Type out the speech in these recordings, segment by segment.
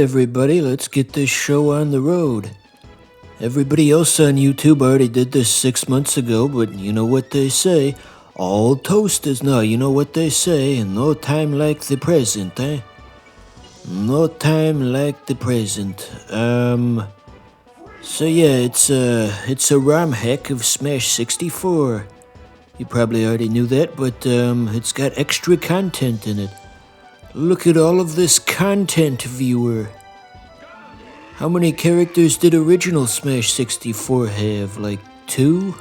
everybody, let's get this show on the road. Everybody else on YouTube already did this 6 months ago, but you know what they say. All toasters know, you know what they say. No time like the present, eh? No time like the present. So yeah, it's a ROM hack of Smash 64. You probably already knew that, but it's got extra content in it. Look at all of this content, viewer. How many characters did original Smash 64 have? Like 2?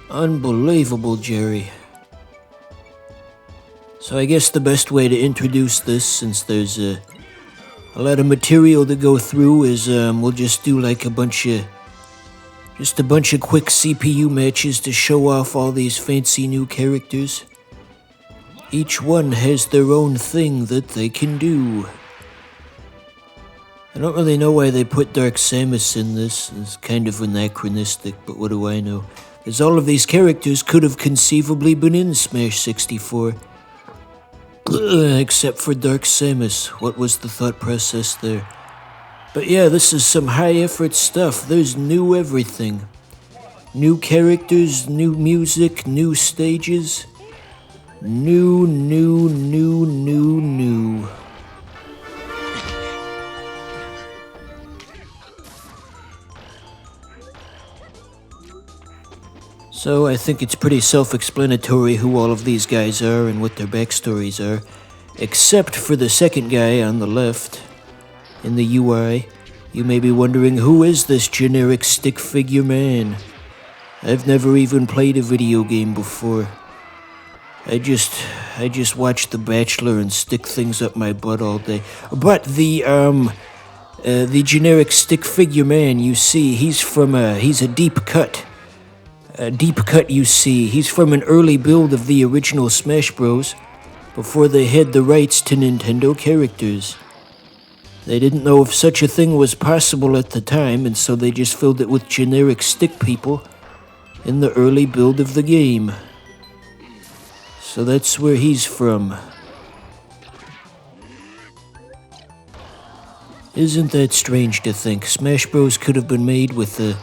Unbelievable, Jerry. So I guess the best way to introduce this, since there's a lot of material to go through, is we'll just do like a bunch of quick CPU matches to show off all these fancy new characters. Each one has their own thing that they can do. I don't really know why they put Dark Samus in this. It's kind of anachronistic, but what do I know? Because all of these characters could have conceivably been in Smash 64. Except for Dark Samus. What was the thought process there? But yeah, this is some high-effort stuff. There's new everything. New characters, new music, new stages. New. So I think it's pretty self-explanatory who all of these guys are and what their backstories are. Except for the second guy on the left. In the UI, you may be wondering, who is this generic stick figure man? I've never even played a video game before. I just watch The Bachelor and stick things up my butt all day. But the generic stick figure man you see, he's a deep cut. A deep cut you see. He's from an early build of the original Smash Bros. Before they had the rights to Nintendo characters. They didn't know if such a thing was possible at the time, and so they just filled it with generic stick people in the early build of the game. So that's where he's from. Isn't that strange to think? Smash Bros. Could have been made with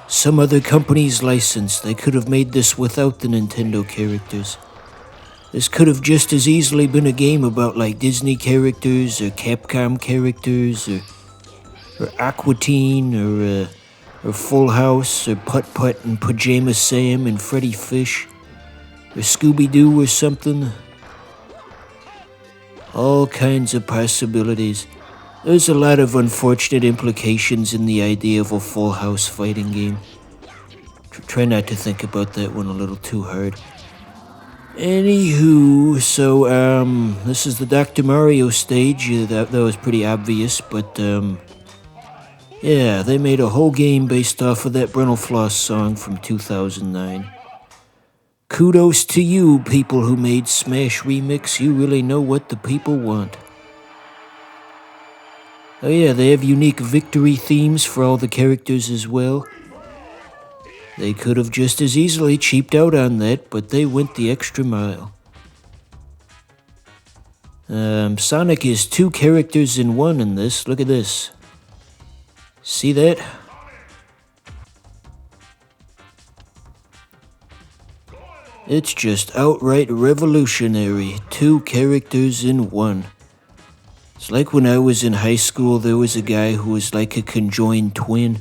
some other company's license. They could have made this without the Nintendo characters. This could have just as easily been a game about like Disney characters or Capcom characters or Aqua Teen or Full House or Putt Putt and Pajama Sam and Freddy Fish. Or Scooby-Doo or something. All kinds of possibilities. There's a lot of unfortunate implications in the idea of a Full House fighting game. Try not to think about that one a little too hard. Anywho, so this is the Dr. Mario stage. That was pretty obvious, but yeah, they made a whole game based off of that Brundle Floss song from 2009. Kudos to you, people who made Smash Remix. You really know what the people want. Oh yeah, they have unique victory themes for all the characters as well. They could have just as easily cheaped out on that, but they went the extra mile. Sonic is 2 characters in 1 in this. Look at this. See that? It's just outright revolutionary. 2 characters in 1. It's like when I was in high school, there was a guy who was like a conjoined twin,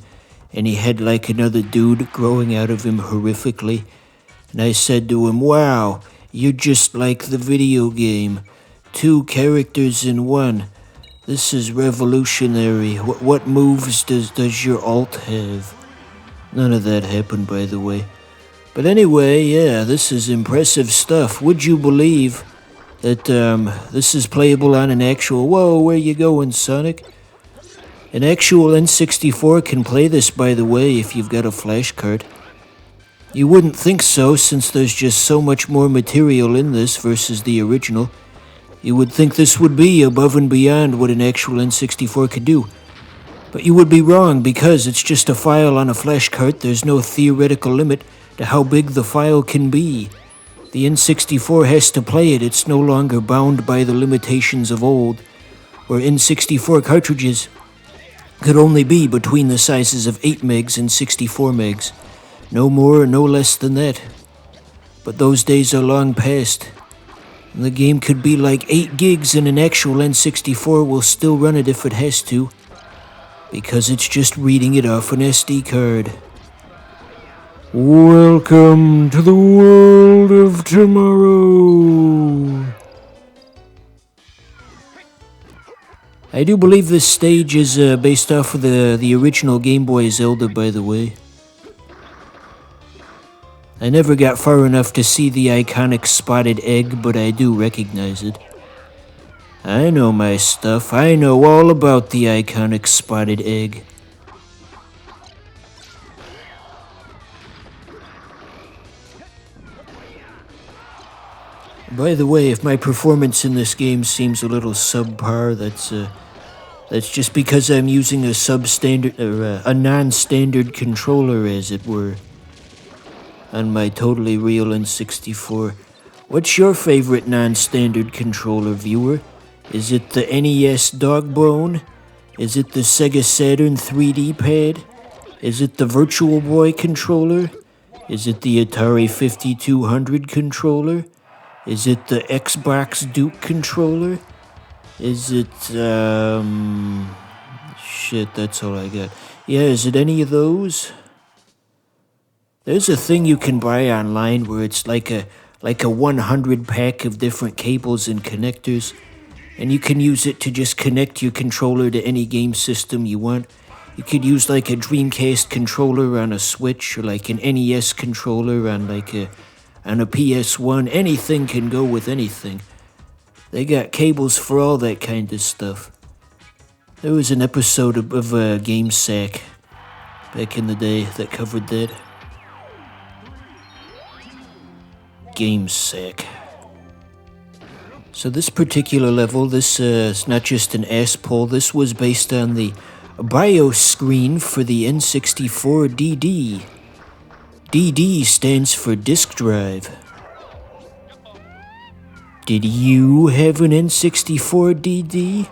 and he had like another dude growing out of him horrifically. And I said to him, "Wow, you're just like the video game. 2 characters in 1. This is revolutionary. What moves does your alt have?" None of that happened, by the way. But anyway, yeah, this is impressive stuff. Would you believe that this is playable on an actual... Whoa, where you going, Sonic? An actual N64 can play this, by the way, if you've got a flash card. You wouldn't think so, since there's just so much more material in this versus the original. You would think this would be above and beyond what an actual N64 could do. But you would be wrong, because it's just a file on a flash card. There's no theoretical limit to how big the file can be. The N64 has to play it. It's no longer bound by the limitations of old. where N64 cartridges could only be between the sizes of 8 megs and 64 megs. No more or no less than that. But those days are long past. And the game could be like 8 gigs and an actual N64 will still run it if it has to, because it's just reading it off an SD card. Welcome to the world of tomorrow. I do believe this stage is based off of the original Game Boy Zelda, by the way. I never got far enough to see the iconic spotted egg, but I do recognize it. I know my stuff. I know all about the iconic spotted egg. By the way, if my performance in this game seems a little subpar, that's just because I'm using a substandard or a non-standard controller, as it were, on my totally real N64. What's your favorite non-standard controller, viewer? Is it the NES Dogbone? Is it the Sega Saturn 3D pad? Is it the Virtual Boy controller? Is it the Atari 5200 controller? Is it the Xbox Duke controller? Is it, shit, that's all I got. Yeah, is it any of those? There's a thing you can buy online where it's like a 100 pack of different cables and connectors, and you can use it to just connect your controller to any game system you want. You could use like a Dreamcast controller on a Switch, or like an NES controller on a PS1. Anything can go with anything. They got cables for all that kind of stuff. There was an episode of GameSack back in the day that covered that. GameSack. So this particular level, this is not just an ass pull. This was based on the BIOS screen for the N64 DD. DD stands for disk drive. Did you have an N64 DD?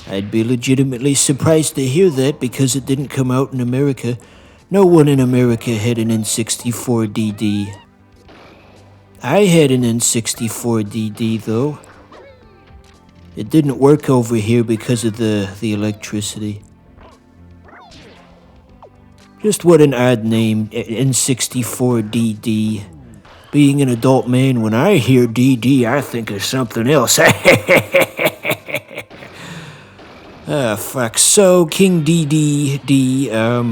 I'd be legitimately surprised to hear that because it didn't come out in America. No one in America had an N64 DD. I had an N64 DD though. It didn't work over here because of the electricity. Just what an odd name, N64 DD. Being an adult man, when I hear DD, I think of something else. Ah, fuck. So, King DD,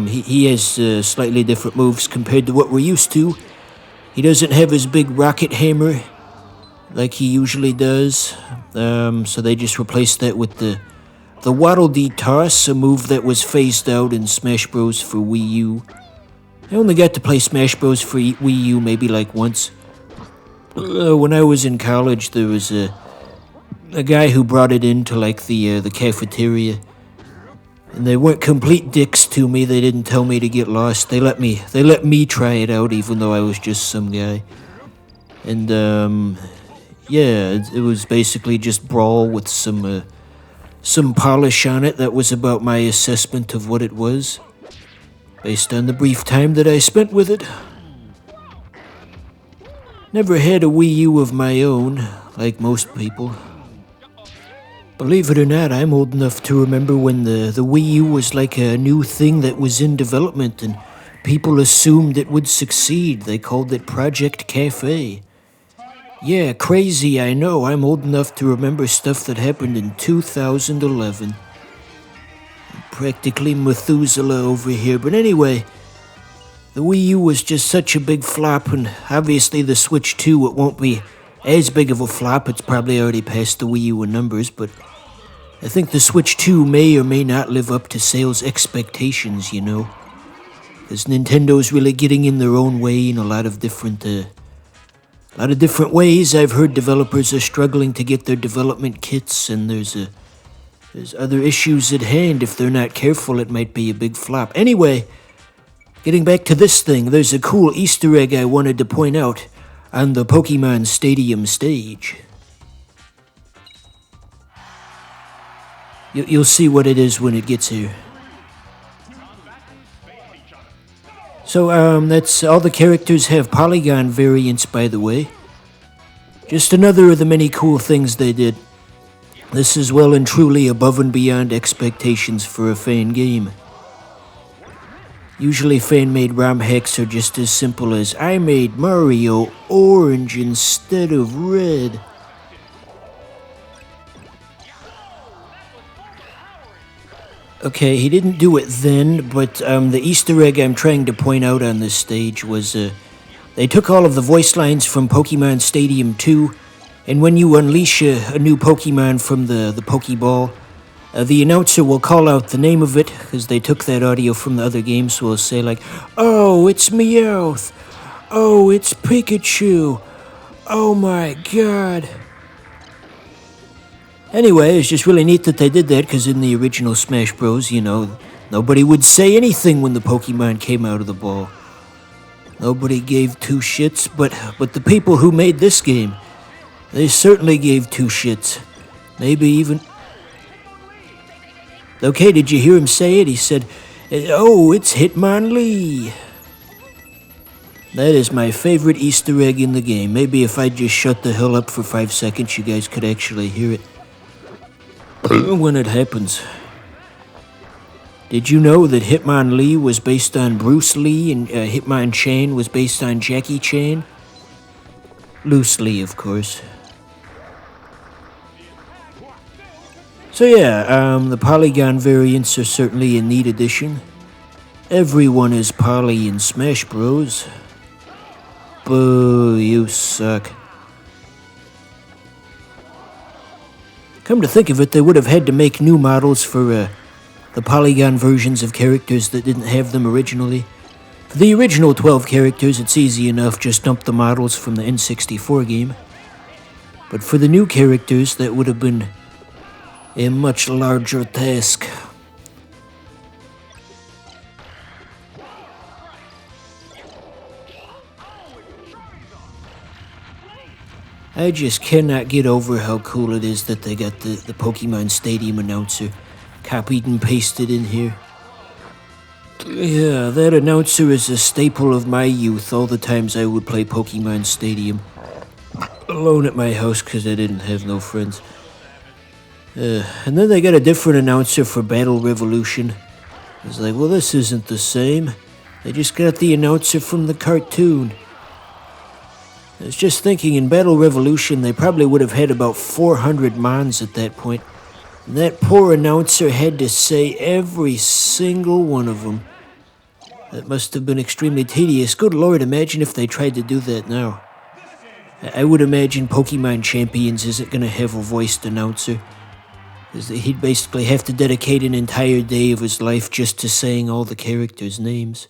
he has slightly different moves compared to what we're used to. He doesn't have his big rocket hammer like he usually does. So they just replaced that with the Waddle Dee Toss, a move that was phased out in Smash Bros. For Wii U. I only got to play Smash Bros. For Wii U maybe like once. When I was in college, there was a guy who brought it into like the cafeteria. And they weren't complete dicks to me. They didn't tell me to get lost. They let me try it out, even though I was just some guy. And yeah, it was basically just Brawl with some polish on it. That was about my assessment of what it was, based on the brief time that I spent with it. Never had a Wii U of my own, like most people. Believe it or not, I'm old enough to remember when the Wii U was like a new thing that was in development and people assumed it would succeed. They called it Project Cafe. Yeah, crazy, I know. I'm old enough to remember stuff that happened in 2011. Practically Methuselah over here, but anyway, the Wii U was just such a big flop, and obviously the Switch 2, it won't be as big of a flop. It's probably already passed the Wii U in numbers, but I think the Switch 2 may or may not live up to sales expectations, you know? Because Nintendo's really getting in their own way in a lot of different ways. I've heard developers are struggling to get their development kits, and there's other issues at hand. If they're not careful, it might be a big flop. Anyway, getting back to this thing, there's a cool Easter egg I wanted to point out on the Pokemon Stadium stage. You'll see what it is when it gets here. So, that's all the characters have polygon variants, by the way. Just another of the many cool things they did. This is well and truly above and beyond expectations for a fan game. Usually fan-made ROM hacks are just as simple as, I made Mario orange instead of red. Okay, he didn't do it then, but the Easter egg I'm trying to point out on this stage was they took all of the voice lines from Pokemon Stadium 2, and when you unleash a new Pokemon from the Pokeball, the announcer will call out the name of it, because they took that audio from the other game, so it'll say like, oh, it's Meowth, oh, it's Pikachu, oh my god. Anyway, it's just really neat that they did that, because in the original Smash Bros., you know, nobody would say anything when the Pokemon came out of the ball. Nobody gave two shits, but the people who made this game, they certainly gave two shits. Maybe even... Okay, did you hear him say it? He said, oh, it's Hitmonlee. That is my favorite Easter egg in the game. Maybe if I just shut the hell up for 5 seconds, you guys could actually hear it. When it happens. Did you know that Hitmonlee was based on Bruce Lee and Hitmonchan was based on Jackie Chan? Loosely, of course. So yeah, the polygon variants are certainly a neat addition. Everyone is poly in Smash Bros. Boo, you suck. Come to think of it, they would have had to make new models for the polygon versions of characters that didn't have them originally. For the original 12 characters, it's easy enough, just dump the models from the N64 game. But for the new characters, that would have been a much larger task. I just cannot get over how cool it is that they got the Pokemon Stadium announcer copied and pasted in here. Yeah, that announcer is a staple of my youth, all the times I would play Pokemon Stadium. Alone at my house because I didn't have no friends. And then they got a different announcer for Battle Revolution. I was like, well, this isn't the same. They just got the announcer from the cartoon. I was just thinking, in Battle Revolution, they probably would have had about 400 Mons at that point. And that poor announcer had to say every single one of them. That must have been extremely tedious. Good lord, imagine if they tried to do that now. I would imagine Pokemon Champions isn't going to have a voiced announcer. Because he'd basically have to dedicate an entire day of his life just to saying all the characters' names.